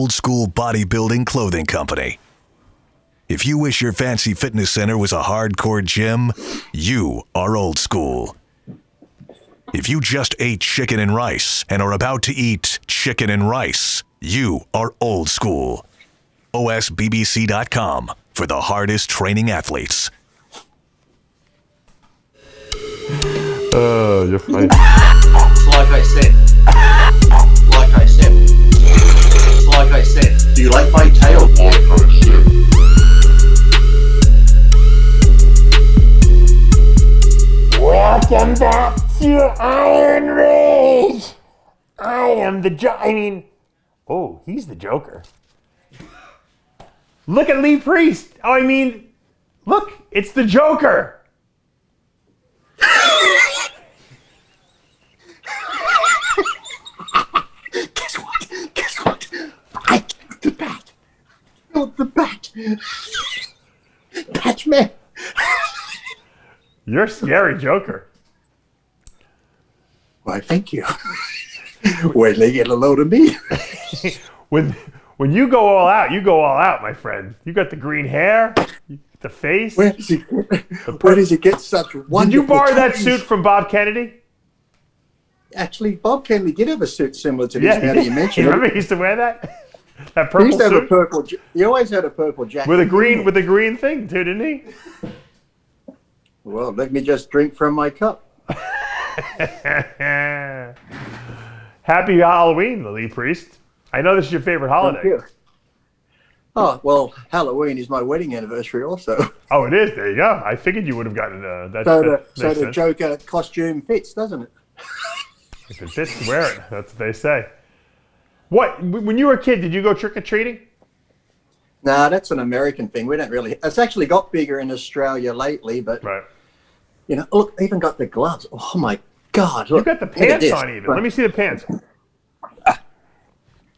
old school bodybuilding clothing company. If you wish your fancy fitness center was a hardcore gym, you are old school. If you just ate chicken and rice and are about to eat chicken and rice, you are old school. OSBBC.com for the hardest training athletes. You're funny. Like I said. Like I said. Like I said. Do you like my tail? Like I said. Welcome back to Iron Rage. I am the oh, he's the Joker. Look at Lee Priest. Look, it's the Joker. Guess what? I killed the bat. Killed the bat. Batman. You're a scary Joker. Why, thank you. Wait till they get a load of me. When you go all out, you go all out, my friend. You got the green hair, the face. Where does he get such wonderful? Did you borrow that tattoos? suit from Bob Kennedy? Actually, Bob Kennedy did have a suit similar to this. Now that you mention You it. remember he used to wear that? That He purple used to have a suit? purple. He always had a purple jacket. With a green thing too, didn't he? Well, let me just drink from my cup. Happy Halloween, Lee Priest. I know this is your favorite holiday. Thank you. Oh, well, Halloween is my wedding anniversary also. Oh, it is? There you go. I figured you would have gotten that. So makes the sense. Joker costume fits, doesn't it? If it fits, wear it. That's what they say. What? When you were a kid, did you go trick-or-treating? Nah, that's an American thing. We don't really. It's actually got bigger in Australia lately, but Right. you know, look, they even got the gloves. Oh my God! You Look, got the look at pants this. on even. Let me see the pants.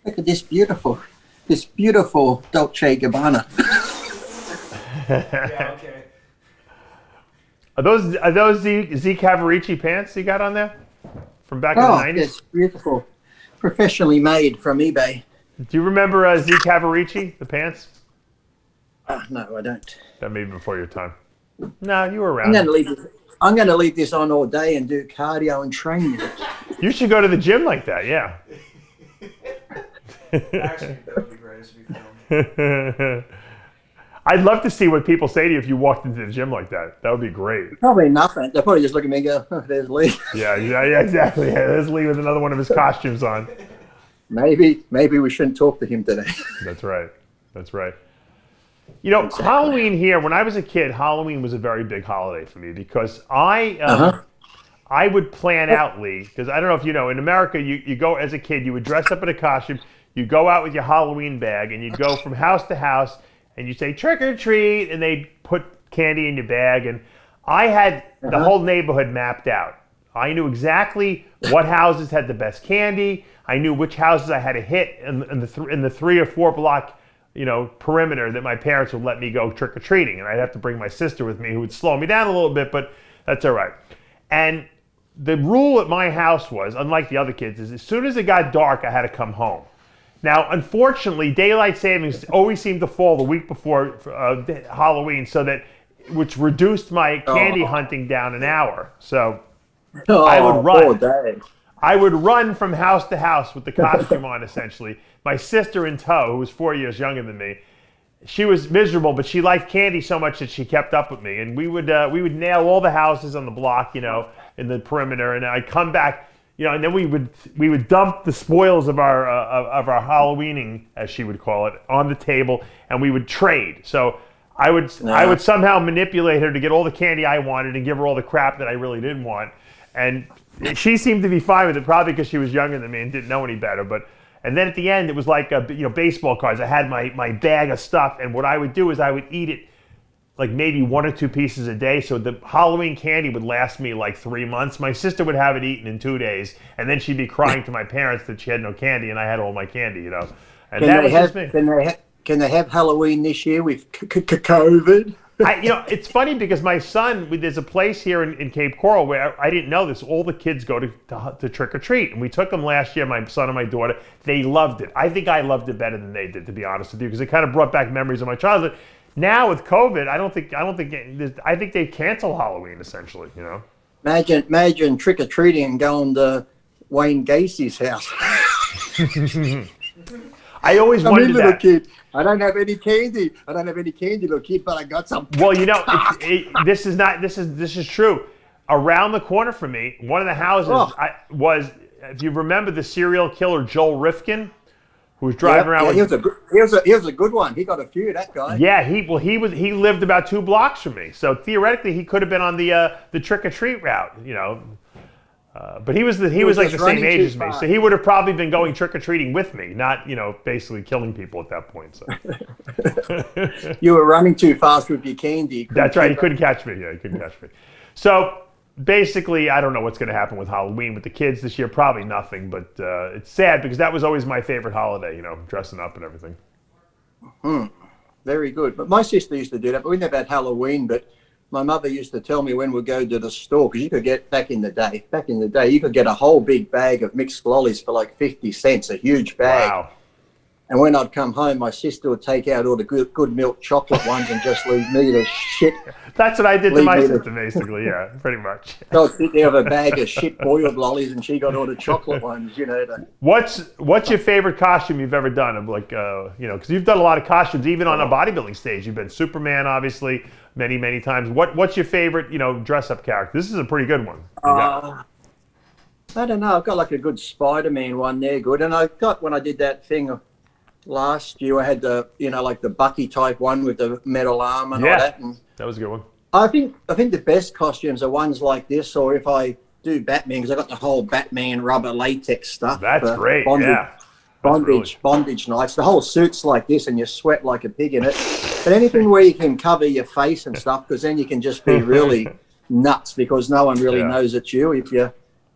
Look at this beautiful Dolce Gabbana. Yeah, okay. Are those Z Cavaricci pants you got on there from back in the 90s? Yes, beautiful, professionally made from eBay. Do you remember Z Cavaricci, the pants? No, I don't. That may be before your time. No, you were I'm around. going to leave this on all day and do cardio and training. You should go to the gym like that, yeah. Actually, that would be great to be filmed. I'd love to see what people say to you if you walked into the gym like that. That would be great. Probably nothing. They'll probably just look at me and go, oh, there's Lee. Yeah, exactly. Yeah, there's Lee with another one of his costumes on. Maybe we shouldn't talk to him today. That's right. You know, exactly. Halloween here, when I was a kid, Halloween was a very big holiday for me because I would plan out, Lee, because I don't know if you know, in America, you go as a kid, you would dress up in a costume, you go out with your Halloween bag, and you'd go from house to house, and you'd say, trick or treat, and they'd put candy in your bag, and I had the whole neighborhood mapped out. I knew exactly what houses had the best candy. I knew which houses I had to hit in the 3 or 4 block, perimeter that my parents would let me go trick or treating, and I'd have to bring my sister with me, who would slow me down a little bit, but that's all right. And the rule at my house was, unlike the other kids, is as soon as it got dark, I had to come home. Now, unfortunately, daylight savings always seemed to fall the week before Halloween, which reduced my candy hunting down an hour. So I would run. I would run from house to house with the costume on, essentially. My sister in tow, who was 4 years younger than me, she was miserable, but she liked candy so much that she kept up with me. And we would nail all the houses on the block, in the perimeter, and I'd come back, and then we would dump the spoils of our Halloweening, as she would call it, on the table, and we would trade. So I would somehow manipulate her to get all the candy I wanted and give her all the crap that I really didn't want. And she seemed to be fine with it, probably because she was younger than me and didn't know any better. And then at the end, it was like baseball cards. I had my bag of stuff, and what I would do is I would eat it like maybe 1 or 2 pieces a day. So the Halloween candy would last me like 3 months. My sister would have it eaten in 2 days, and then she'd be crying to my parents that she had no candy, and I had all my candy, And that was just me. Can they have Halloween this year with COVID? It's funny because my son, there's a place here in Cape Coral where I didn't know this. All the kids go to trick or treat, and we took them last year. My son and my daughter, they loved it. I think I loved it better than they did, to be honest with you, because it kind of brought back memories of my childhood. Now with COVID, I think they cancel Halloween essentially. Imagine trick or treating and going to Wayne Gacy's house. I always wondered little that. Kid. I don't have any candy. Little kid, but I got some. Well, this is true. Around the corner from me, one of the houses was, if you remember the serial killer Joel Rifkin, who was driving around. He was a good one. He got a few. That guy. Yeah, he lived about 2 blocks from me, so theoretically he could have been on the trick or treat route, But he was like the same age as me, so he would have probably been going trick or treating with me, not basically killing people at that point. So you were running too fast with your candy. That's right. He couldn't catch me. Yeah, he couldn't catch me. So basically, I don't know what's going to happen with Halloween with the kids this year. Probably nothing, but it's sad because that was always my favorite holiday. Dressing up and everything. Very good. But my sister used to do that, but we never had Halloween. But my mother used to tell me when we'd go to the store, because you could get, back in the day, you could get a whole big bag of mixed lollies for like 50 cents, a huge bag. Wow. And when I'd come home, my sister would take out all the good milk chocolate ones and just leave me the shit. That's what I did to my sister, basically, yeah, pretty much. So I'd sit there with a bag of shit boiled lollies, and she got all the chocolate ones, What's your favorite costume you've ever done? Because you've done a lot of costumes, even on a bodybuilding stage. You've been Superman, obviously, many, many times. What's your favorite, dress-up character? This is a pretty good one. I don't know. I've got like a good Spider-Man one there, good. And I got, when I did that thing last year, I had the, like the Bucky type one with the metal arm and all that. And that was a good one. I think the best costumes are ones like this, or if I do Batman, because I got the whole Batman rubber latex stuff. That's great. Bondage knives. The whole suit's like this, and you sweat like a pig in it. But anything where you can cover your face and stuff, because then you can just be really nuts, because no one really knows it's you if you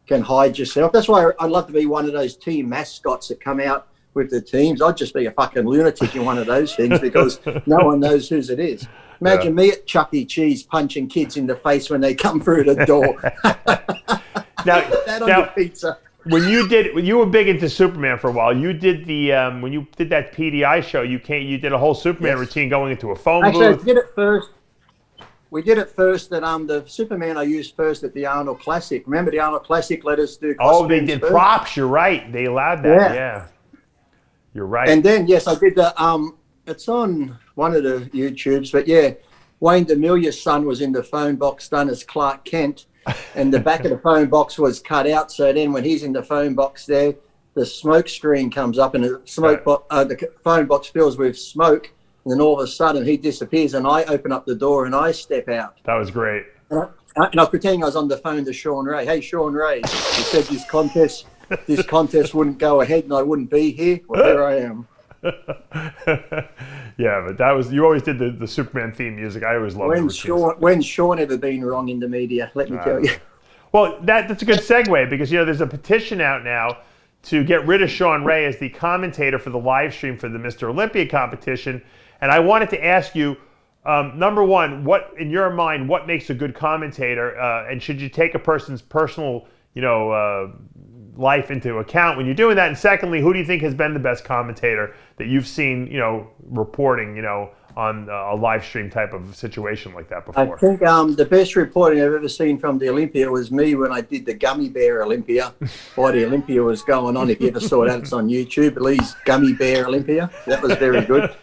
can hide yourself. That's why I'd love to be one of those team mascots that come out with the teams. I'd just be a fucking lunatic in one of those things, because no one knows whose it is. Imagine me at Chuck E. Cheese punching kids in the face when they come through the door. That on your pizza. When you were big into Superman for a while. You did when you did that PDI show. You did a whole Superman routine going into a phone booth. We did it first. We did it first at the Superman I used first at the Arnold Classic. Remember the Arnold Classic let us do costumes they did first? Props. You're right. They allowed that. Yeah. You're right. And then yes, I did the it's on one of the YouTubes, but yeah, Wayne DeMilia's son was in the phone box done as Clark Kent, and the back of the phone box was cut out. So then when he's in the phone box there, the smoke screen comes up, and the phone box fills with smoke, and then all of a sudden he disappears, and I open up the door and I step out. That was great. And I was pretending I was on the phone to Shawn Ray. Hey, Shawn Ray, you said this contest wouldn't go ahead and I wouldn't be here. Well, here I am. Yeah, but you always did the Superman theme music. I always loved it. When's Shawn ever been wrong in the media? Let me tell you. Well, that's a good segue, because there's a petition out now to get rid of Shawn Ray as the commentator for the live stream for the Mr. Olympia competition. And I wanted to ask you, number one, what in your mind, what makes a good commentator, and should you take a person's personal, life into account when you're doing that? And secondly, who do you think has been the best commentator that you've seen, reporting, on a live stream type of situation like that before? I think the best reporting I've ever seen from the Olympia was me when I did the Gummy Bear Olympia. While the Olympia was going on, if you ever saw that, it's on YouTube. Lee's Gummy Bear Olympia. That was very good.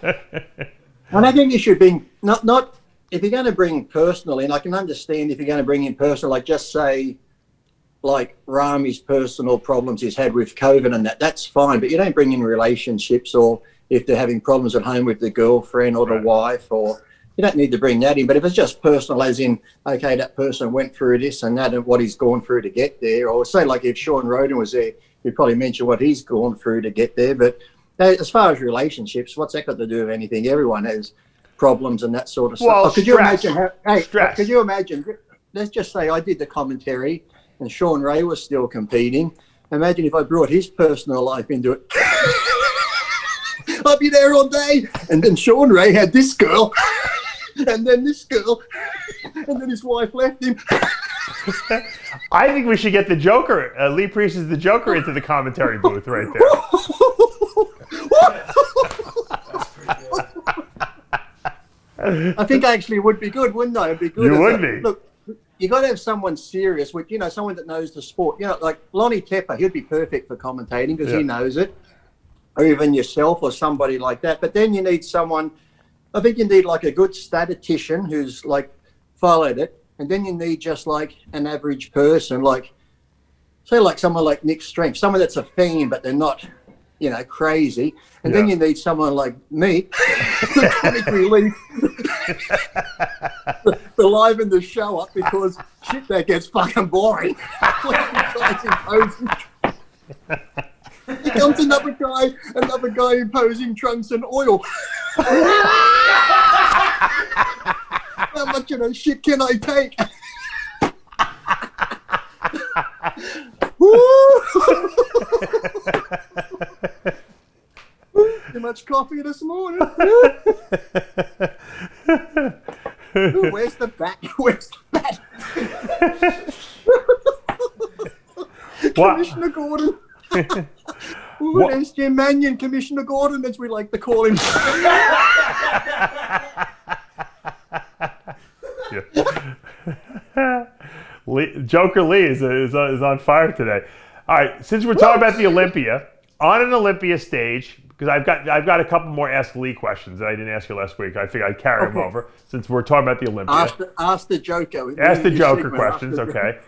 And I think you should be not if you're going to bring personal in. I can understand if you're going to bring in personal, like just say, like Rami's personal problems he's had with COVID and that's fine, but you don't bring in relationships, or if they're having problems at home with the girlfriend or the wife, or you don't need to bring that in. But if it's just personal, as in, okay, that person went through this and that and what he's gone through to get there, or say like if Sean Roden was there, he'd probably mention what he's gone through to get there. But as far as relationships, what's that got to do with anything? Everyone has problems and that sort of stuff. Well, could you imagine could you imagine, let's just say I did the commentary and Shawn Ray was still competing. Imagine if I brought his personal life into it. I'll be there all day. And then Shawn Ray had this girl. and then this girl, and then his wife left him. I think we should get the Joker. Lee Priest is the Joker into the commentary booth right there. I think I actually would be good, wouldn't I? It'd be good. You would be. Look, you got to have someone serious, with someone that knows the sport. Like Lonnie Tepper, he'd be perfect for commentating because he knows it, or even yourself or somebody like that. But then you need someone. I think you need like a good statistician who's like followed it, and then you need just like an average person, like say like someone like Nick Strength, someone that's a fan but they're not, crazy. And then you need someone like me, the comic relief, to liven the show up because shit that gets fucking boring. Here comes another guy imposing trunks and oil. How much of that shit can I take? Too much coffee this morning. Where's the bat? Commissioner Gordon. There's Jim Mannion, Commissioner Gordon, as we like to call him. Joker Lee is on fire today. All right, since we're talking about the Olympia, on an Olympia stage, because I've got a couple more Ask Lee questions that I didn't ask you last week. I figured I'd carry them over since we're talking about the Olympia. Ask the Joker. Ask the Joker questions, okay.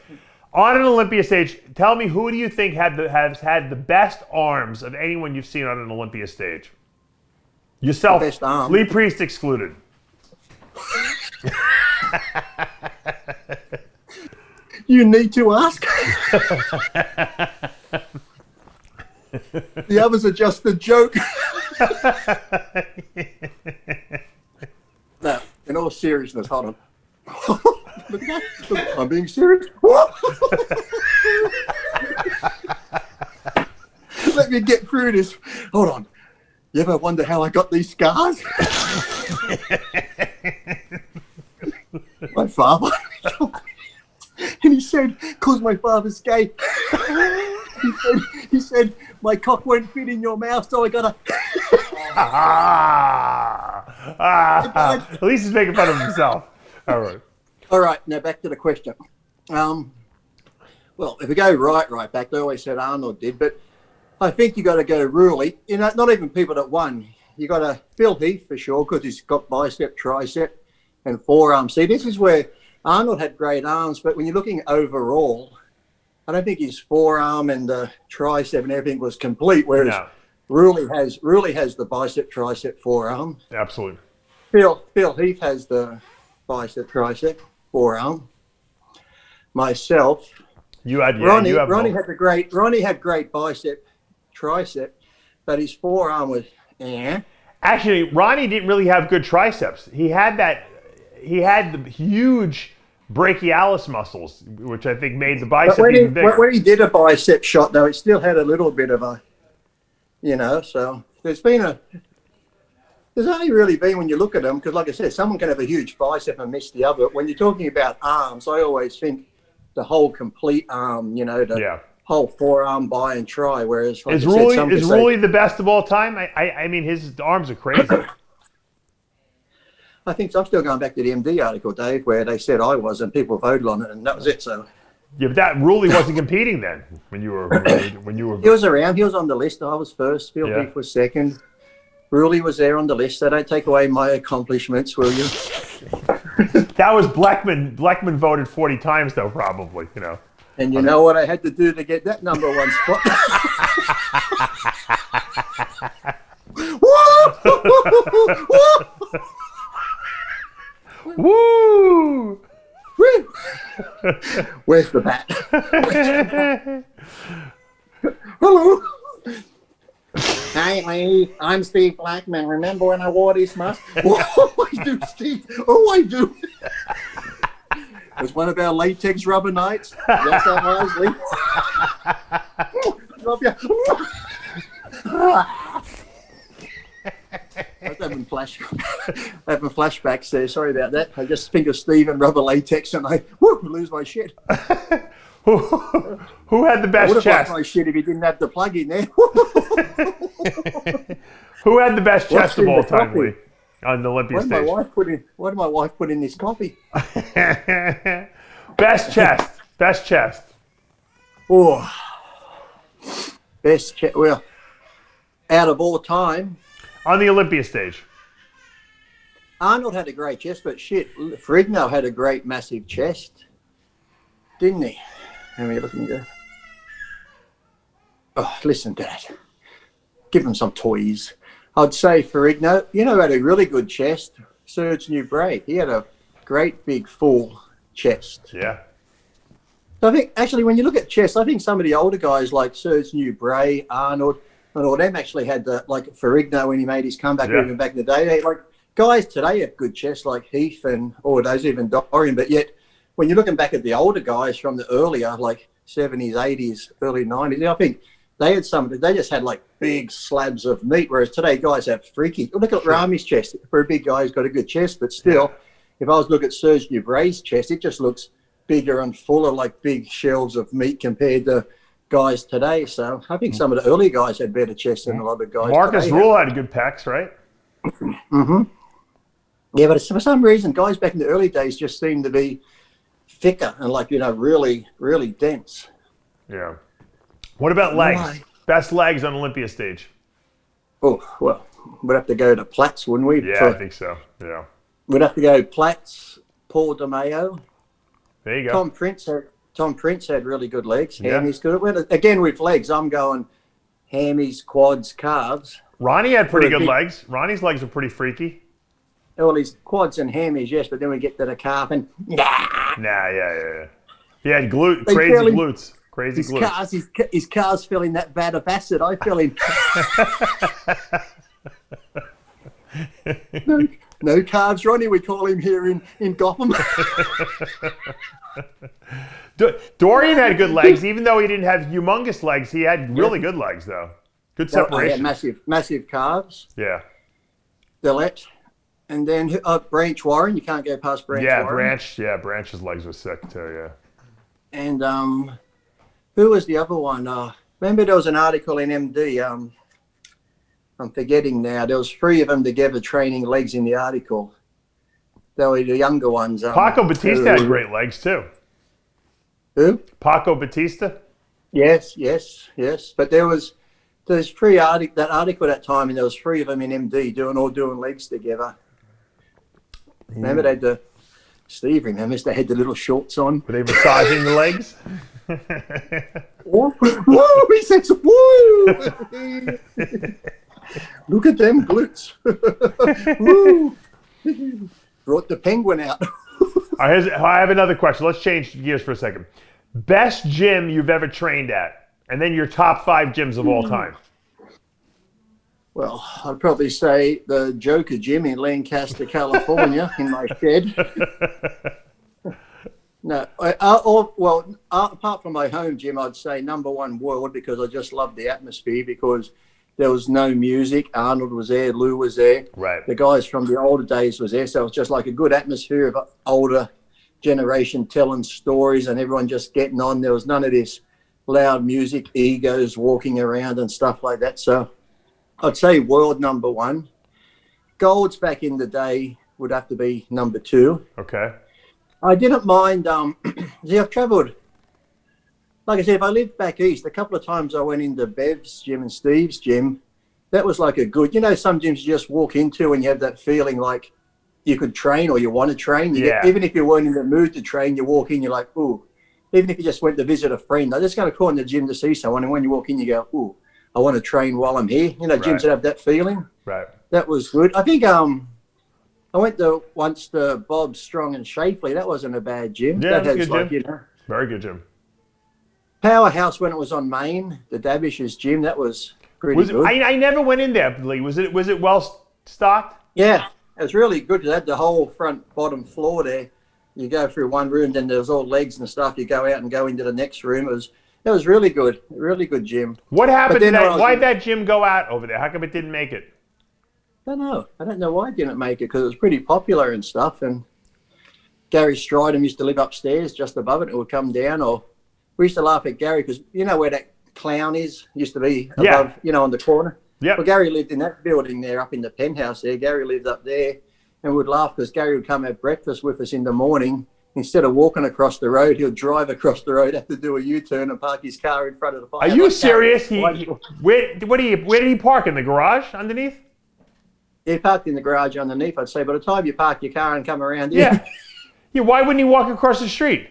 On an Olympia stage, tell me, who do you think has had the best arms of anyone you've seen on an Olympia stage? Yourself, Lee Priest excluded. You need to ask. The others are just a joke. No, in all seriousness, hold on. Look at that. Look, I'm being serious. Let me get through this. Hold on. You ever wonder how I got these scars? My father. And he said, because my father's gay. He said, my cock won't fit in your mouth, so I gotta. At least he's making fun of himself. All right. Now back to the question. Well, if we go right back, they always said Arnold did, but I think you got to go Roelly. Not even people that won. You got to Phil Heath for sure because he's got bicep, tricep, and forearm. See, this is where Arnold had great arms, but when you're looking overall, I don't think his forearm and the tricep and everything was complete. Whereas Roelly has the bicep, tricep, forearm. Absolutely. Phil Heath has the bicep, tricep, forearm. Myself, Ronnie had great bicep, tricep, but his forearm was Actually, Ronnie didn't really have good triceps. He had the huge brachialis muscles, which I think made the bicep even bigger. When he did a bicep shot, though, it still had a little bit of a, so there's only really been, when you look at them, because like I said, someone can have a huge bicep and miss the other. When you're talking about arms, I always think the whole complete arm, the whole forearm, bi and tri, whereas like is Roelly the best of all time? I mean, his arms are crazy. I think so. I'm still going back to the MD article, Dave, where they said I was, and people voted on it, and that was it. So, yeah, but that Roelly wasn't competing then when you were. He was around. He was on the list. I was first. Phil Heath was second. Roelly was there on the list. So don't take away my accomplishments, will you? That was Blackman. Blackman voted 40 times, though, probably. And you know what I had to do to get that number one spot? Woo! Where's the bat? Hello. Hey, Lee. I'm Steve Blackman. Remember when I wore this mask? Oh, I do, Steve. Oh, I do. It was one of our latex rubber nights. Yes, I was, Lee. Love you. I was having flashbacks there. Sorry about that. I just think of Steve and rubber latex and I lose my shit. Who had the I best would have chest? lost my shit if he didn't have the plug in there. Who had the best chest of in all the time, coffee? Lee, on the Olympia What did my stage? wife put in this coffee? Best chest. Best chest. Oh, best chest. Well, out of all time, On the Olympia stage. Arnold had a great chest, but shit, Ferrigno had a great massive chest, didn't he? Let me look and go. Oh, listen to that. Give him some toys. I'd say Ferrigno, had a really good chest. Serge Nubret, he had a great big full chest. Yeah. So I think actually when you look at chest, I think some of the older guys like Serge Nubret, Arnold, and all them actually had like Ferrigno when he made his comeback even back in the day. Like guys today have good chests like Heath and all those, even Dorian, but yet when you're looking back at the older guys from the earlier, like 70s, 80s, early 90s, I think they just had like big slabs of meat, whereas today guys have freaky. Look at Rami's chest. For a big guy, he's got a good chest, but still, if I was to look at Serge Nubret's chest, it just looks bigger and fuller, like big shelves of meat compared to guys today. So I think some of the early guys had better chests than a lot of guys Marcus today. Rule had good pecs, right? Mm-hmm. Yeah, but for some reason, guys back in the early days just seemed to be thicker and like, really, really dense. Yeah. What about legs? Why? Best legs on Olympia stage. Oh, well, we'd have to go to Platz, wouldn't we? Yeah, I think so. Yeah. We'd have to go Platz, Paul DeMeo. There you go. Tom Prince had really good legs. Yeah. Hammy's good. Well, again, with legs, I'm going hammies, quads, calves. Ronnie had pretty For a good big- legs. Ronnie's legs are pretty freaky. All these quads and hammies, yes, but then we get to the calf and Nah, yeah. He had crazy barely- glutes. Crazy glutes. his car's filling that vat of acid. I feel him. No calves, Ronnie. We call him here in Gotham. Dorian had good legs, even though he didn't have humongous legs. He had really good legs, though. Good I had separation. massive calves. Yeah. Dillette. And then Branch Warren. You can't go past Branch Warren. Branch's legs were sick too. Yeah. And who was the other one? Remember there was an article in MD. I'm forgetting now. There was 3 of them together training legs in the article. They were the younger ones. Paco Batista had great legs too. Who? Paco Batista. Yes. But there's 3 that article at that time, and there was 3 of them in MD doing legs together. Remember they had Steve remembers they had the little shorts on. Were they massaging the legs? Whoa, he says, whoa! Look at them glutes. Woo! Brought the penguin out. I have another question. Let's change gears for a second. Best gym you've ever trained at, and then your top 5 gyms of all time. Well, I'd probably say the Joker Gym in Lancaster, California, in my shed. No, apart from my home gym, I'd say number 1 world, because I just loved the atmosphere, because there was no music. Arnold was there, Lou was there. Right. The guys from the older days was there, so it was just like a good atmosphere of older generation telling stories and everyone just getting on. There was none of this loud music, egos walking around and stuff like that. So I'd say world number 1. Golds back in the day would have to be number 2. Okay. I didn't mind. See, I've travelled. Like I said, if I lived back east, a couple of times I went into Bev's gym and Steve's gym. That was like a good, some gyms you just walk into and you have that feeling like you could train or you want to train. Even if you weren't in the mood to train, you walk in, you're like, ooh. Even if you just went to visit a friend, I'm just going to call in the gym to see someone. And when you walk in, you go, ooh, I want to train while I'm here. Gyms that have that feeling. Right. That was good. I think I went once to Bob's Strong and Shapely. That wasn't a bad gym. Yeah, that that's a good gym. like, Very good gym. Powerhouse when it was on Main, the Davish's gym. That was pretty good. I never went in there, Lee. Was it well stocked? Yeah, it was really good. It had the whole front bottom floor there. You go through one room, then there was all legs and stuff. You go out and go into the next room. It was really good. Really good gym. What happened to then that? Why did that gym go out over there? How come it didn't make it? don't know. I don't know why it didn't make it, because it was pretty popular and stuff. And Gary Stridham used to live upstairs just above it. It would come down. Or we used to laugh at Gary because you know where that clown used to be above, on the corner. Yeah. Well, Gary lived in that building there up in the penthouse there. Gary lived up there, and we'd laugh because Gary would come have breakfast with us in the morning. Instead of walking across the road, he'll drive across the road, have to do a U-turn and park his car in front of the fire. Are you serious? Where did he park? In the garage underneath? He parked in the garage underneath, I'd say. By the time you park your car and come around here. Yeah. Yeah, why wouldn't he walk across the street?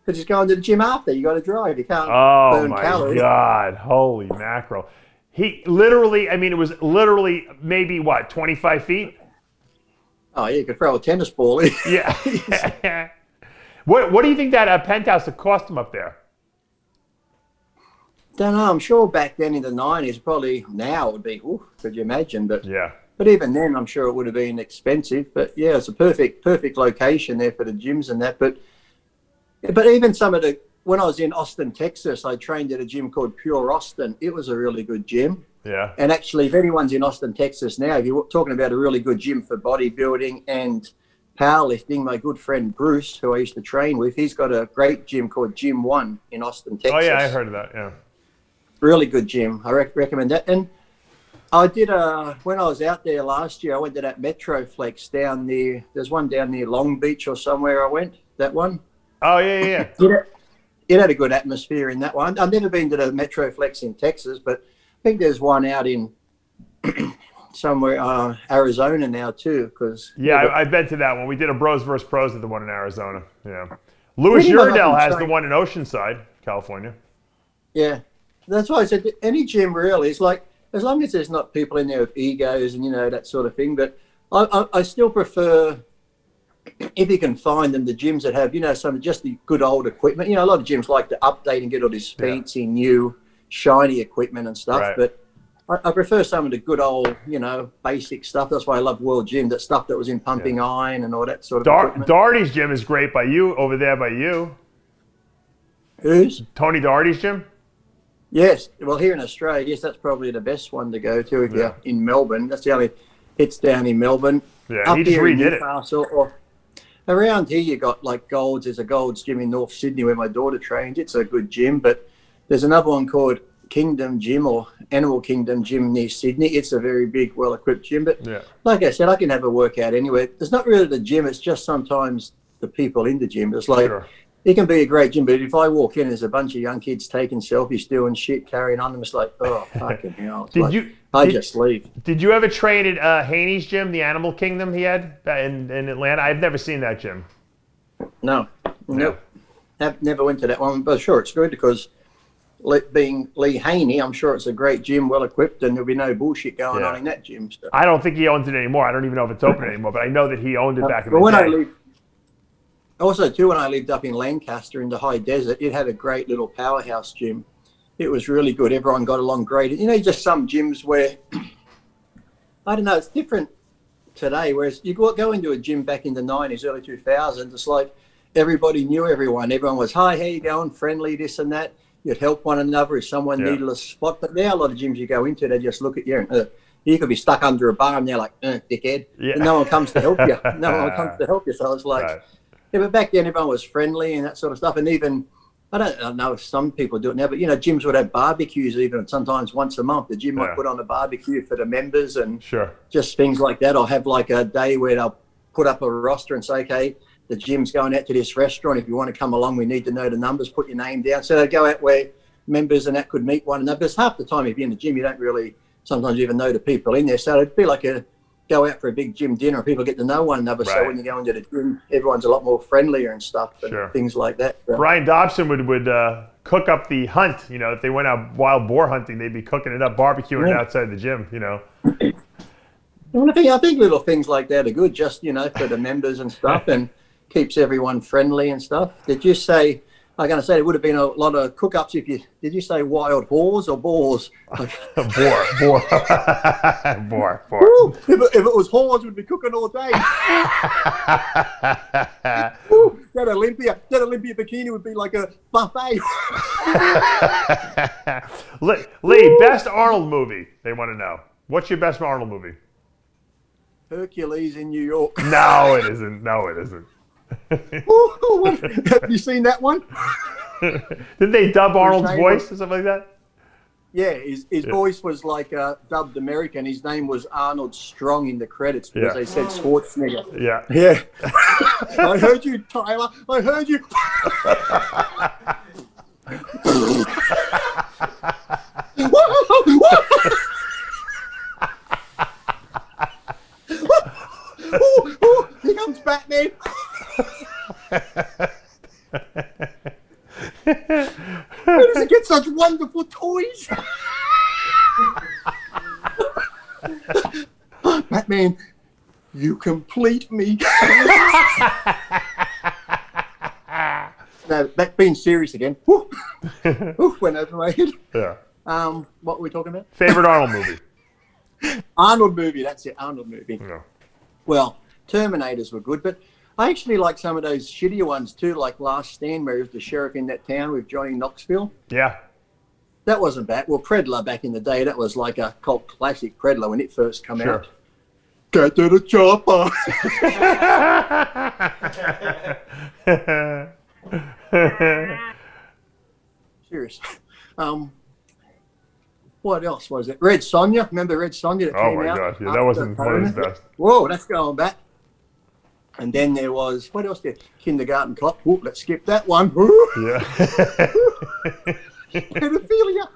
Because he's going to the gym after. You got to drive. You can't burn calories. Oh, my God. Holy mackerel. He literally, I mean, it was literally maybe, 25 feet? Oh, yeah, you could throw a tennis ball in. Yeah. What do you think that penthouse would cost him up there? Don't know. I'm sure back then in the 90s, probably now it would be, could you imagine? But yeah. But even then, I'm sure it would have been expensive. But yeah, it's a perfect location there for the gyms and that. But even when I was in Austin, Texas, I trained at a gym called Pure Austin. It was a really good gym. Yeah. And actually, if anyone's in Austin, Texas now, if you're talking about a really good gym for bodybuilding and powerlifting, my good friend Bruce, who I used to train with, he's got a great gym called Gym One in Austin, Texas. Oh, yeah, I heard of that, yeah. Really good gym. I recommend that. And I did when I was out there last year, I went to that Metroflex down there. There's one down near Long Beach or somewhere I went, that one. Oh, yeah. It had a good atmosphere in that one. I've never been to the Metroflex in Texas, but I think there's one out in somewhere, Arizona now too. Yeah, I've been to that one. We did a Bros vs. Pros at the one in Arizona. Yeah. Louis Yurdell has the one in Oceanside, California. Yeah. That's why I said any gym really is like, as long as there's not people in there with egos and, that sort of thing. But I still prefer, if you can find them, the gyms that have, some just the good old equipment. A lot of gyms like to update and get all this fancy, new, shiny equipment and stuff. Right. But I prefer some of the good old, basic stuff. That's why I love World Gym, that stuff that was in pumping iron and all that sort of equipment. Doherty's gym is great by you, over there by you. Whose? Tony Doherty's gym? Yes. Well, here in Australia, yes, that's probably the best one to go to if you're in Melbourne. That's the only, it's down in Melbourne. Yeah, up he just redid it. Or around here, you got like Gold's. There's a Gold's gym in North Sydney where my daughter trains. It's a good gym, but there's another one called Kingdom Gym or Animal Kingdom Gym near Sydney. It's a very big, well-equipped gym. But like I said, I can have a workout anywhere. It's not really the gym. It's just sometimes the people in the gym. It's like, it can be a great gym, but if I walk in, there's a bunch of young kids taking selfies, doing shit, carrying on them. It's like, oh, fucking hell. I just leave. Did you ever train at Haney's gym, the Animal Kingdom he had in Atlanta? I've never seen that gym. No. Nope. Never went to that one, but sure, it's good because being Lee Haney, I'm sure it's a great gym, well equipped, and there'll be no bullshit going on in that gym. So. I don't think he owns it anymore. I don't even know if it's open anymore, but I know that he owned it back in the day. Also, too, when I lived up in Lancaster in the high desert, it had a great little powerhouse gym. It was really good. Everyone got along great. Just some gyms where, I don't know, it's different today. Whereas you go into a gym back in the 90s, early 2000s, it's like everybody knew everyone. Everyone was, hi, how you going? Friendly, this and that. You'd help one another if someone needed a spot. But now a lot of gyms you go into, they just look at you and you could be stuck under a bar and they're like, dickhead. Yeah. And no one comes to help you. So it's like... Right. Yeah, but back then everyone was friendly and that sort of stuff. And even, I don't know if some people do it now, but, gyms would have barbecues even sometimes once a month. The gym might put on a barbecue for the members and just things like that. Or have like a day where they'll put up a roster and say, okay, the gym's going out to this restaurant. If you want to come along, we need to know the numbers, put your name down. So they go out where members and that could meet one another. Because half the time if you're in the gym, you don't really sometimes even know the people in there. So it'd be like go out for a big gym dinner, people get to know one another. Right. So when you go into the gym, everyone's a lot more friendlier and stuff, and things like that. So. Brian Dobson would cook up the hunt. If they went out wild boar hunting, they'd be cooking it up, barbecuing outside the gym. Well, I think little things like that are good, just for the members and stuff, and keeps everyone friendly and stuff. Did you say? I'm going to say it would have been a lot of cook-ups if you... Did you say wild whores or boars? Boar. Ooh, if it was whores, we'd be cooking all day. Ooh, that Olympia bikini would be like a buffet. Lee, best Arnold movie, they want to know. What's your best Arnold movie? Hercules in New York. No, it isn't. No, it isn't. Have you seen that one? Did they dub Arnold's voice or something like that? Yeah, his voice was like dubbed American. His name was Arnold Strong in the credits because they said Schwarzenegger. Yeah. Yeah. I heard you, Tyler. I heard you. Here comes Batman. Where does it get such wonderful toys? Batman, you complete me. Now, that being serious again. Went over my head. Yeah. What were we talking about? Favorite Arnold movie? Arnold movie, that's it, Arnold movie. Yeah. Well, Terminators were good, but I actually like some of those shittier ones too, like Last Stand, where he was the sheriff in that town with Johnny Knoxville. Yeah. That wasn't bad. Well, Predator back in the day, that was like a cult classic, Predator, when it first came out. Get to the chopper. Serious. What else was it? Red Sonja. Remember Red Sonja that came out? Oh my God! Yeah, that wasn't one of his best. Whoa, that's going back. And then there was, what else there? Kindergarten Cop. Whoop, let's skip that one. Yeah. Pedophilia.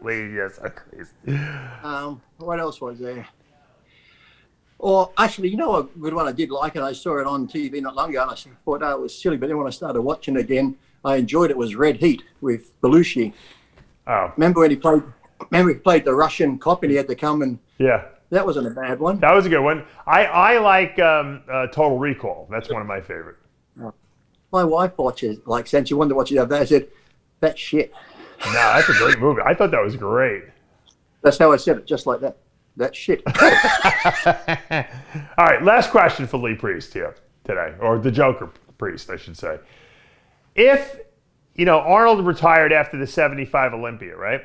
Lee, yes, I'm crazy. What else was there? Or actually, you know a good one I did like, and I saw it on TV not long ago, and I thought, oh, it was silly. But then when I started watching it again, I enjoyed it. Was Red Heat with Belushi. Oh. Remember when he played the Russian cop and he had to come and... Yeah. That wasn't a bad one. That was a good one. I like Total Recall. That's one of my favorite. My wife watches, like, since she wanted to watch it the other day, I said, that's shit. No, that's a great movie. I thought that was great. That's how I said it, just like that. That's shit. All right, last question for Lee Priest here today, or the Joker Priest, I should say. If, Arnold retired after the 75 Olympia, right?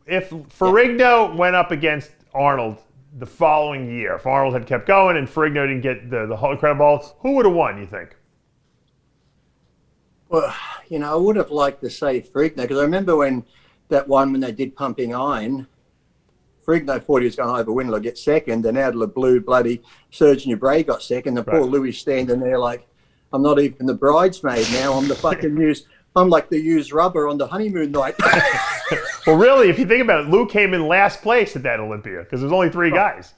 If Ferrigno went up against Arnold the following year, if Arnold had kept going and Ferrigno didn't get the whole incredible, who would have won, you think? Well, I would have liked to say Ferrigno, because I remember when they did Pumping Iron, Ferrigno thought he was going to over Winklaar, get second, and out of the blue, bloody Sergeant Bray got second, and poor Louis standing there like, I'm not even the bridesmaid now, I'm the fucking I'm like the used rubber on the honeymoon night. Well, really, if you think about it, Lou came in last place at that Olympia, because there's only 3 guys.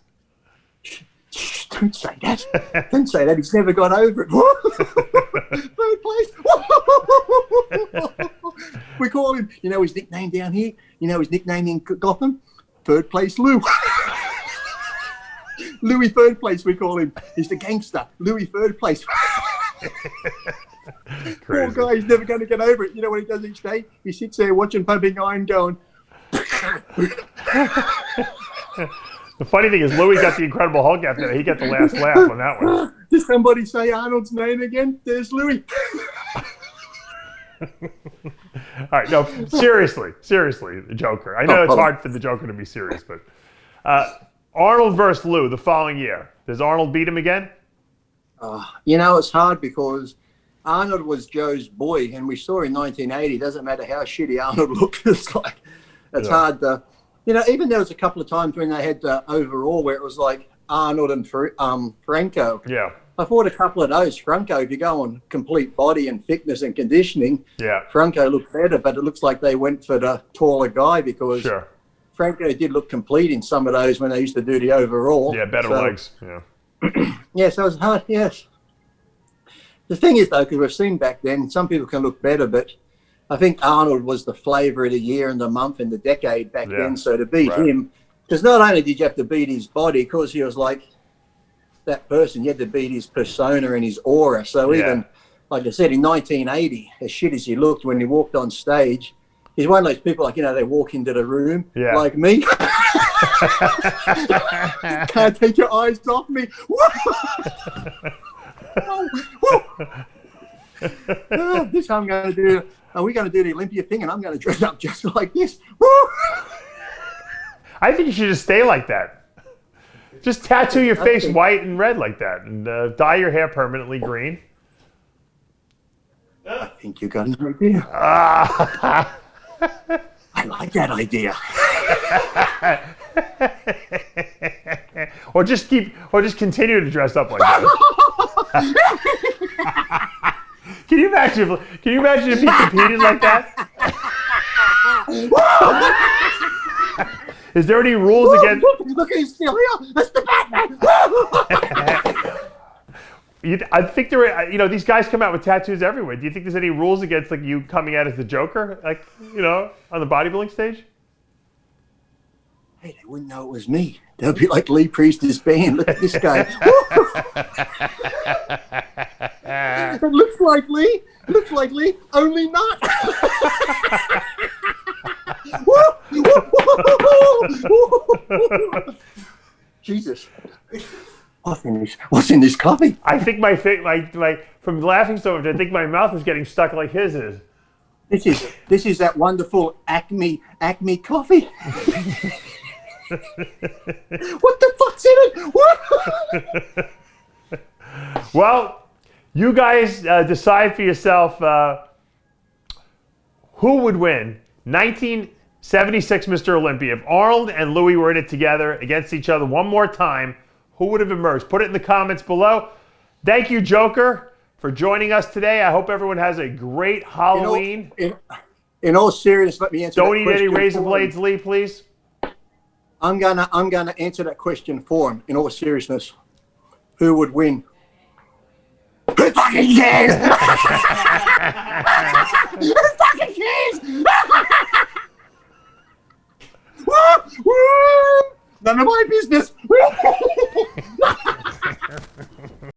Shh, don't say that. Don't say that. He's never got over it. Third place. We call him, his nickname down here? His nickname in Gotham? Third place Lou. Louis third place, we call him. He's the gangster. Louis third place. Poor guy, he's never going to get over it. You know what he does each day? He sits there watching Pumping Iron going. The funny thing is, Louis got the Incredible Hulk after that. He got the last laugh on that one. Did somebody say Arnold's name again? There's Louis. All right, no, seriously, the Joker. I know it's hard for the Joker to be serious, but Arnold versus Lou the following year. Does Arnold beat him again? It's hard because Arnold was Joe's boy, and we saw in 1980, doesn't matter how shitty Arnold looked, it's hard to... even there was a couple of times when they had overall where it was like Arnold and Franco. Yeah. I thought a couple of those. Franco, if you go on complete body and fitness and conditioning, Franco looked better, but it looks like they went for the taller guy because Franco did look complete in some of those when they used to do the overall. Yeah, better legs. Yeah. Yeah, so it was hard, yes. The thing is, though, because we've seen back then, some people can look better, but I think Arnold was the flavour of the year and the month and the decade back then. So to beat him, because not only did you have to beat his body, because he was like that person, you had to beat his persona and his aura. So even, like I said, in 1980, as shit as he looked when he walked on stage, he's one of those people like, they walk into the room like me. Can't take your eyes off me. This I'm going to do. Are we going to do the Olympia thing? And I'm going to dress up just like this. I think you should just stay like that. Just tattoo your face white and red like that, and dye your hair permanently green. I think you got an idea. I like that idea. Or just continue to dress up like that. Can you imagine if he competed like that? Is there any rules against? Look who's still here. That's the Batman. I think there are, these guys come out with tattoos everywhere. Do you think there's any rules against like you coming out as the Joker, like, on the bodybuilding stage? Hey, they wouldn't know it was me. They'll be like Lee Priest's band. Look at this guy. It looks like Lee. Looks like Lee, only not. Jesus. What's in this coffee? I think my from laughing so much, I think my mouth is getting stuck like his is. This is that wonderful Acme coffee. What the fuck's in it? Well, you guys decide for yourself who would win 1976 Mr. Olympia. If Arnold and Louis were in it together against each other one more time, who would have emerged? Put it in the comments below. Thank you, Joker, for joining us today. I hope everyone has a great Halloween. In all seriousness, let me answer. Don't eat any razor blades, Lee, please. I'm gonna answer that question for him. In all seriousness, who would win? Who fucking cares? Who fucking cares? None of my business.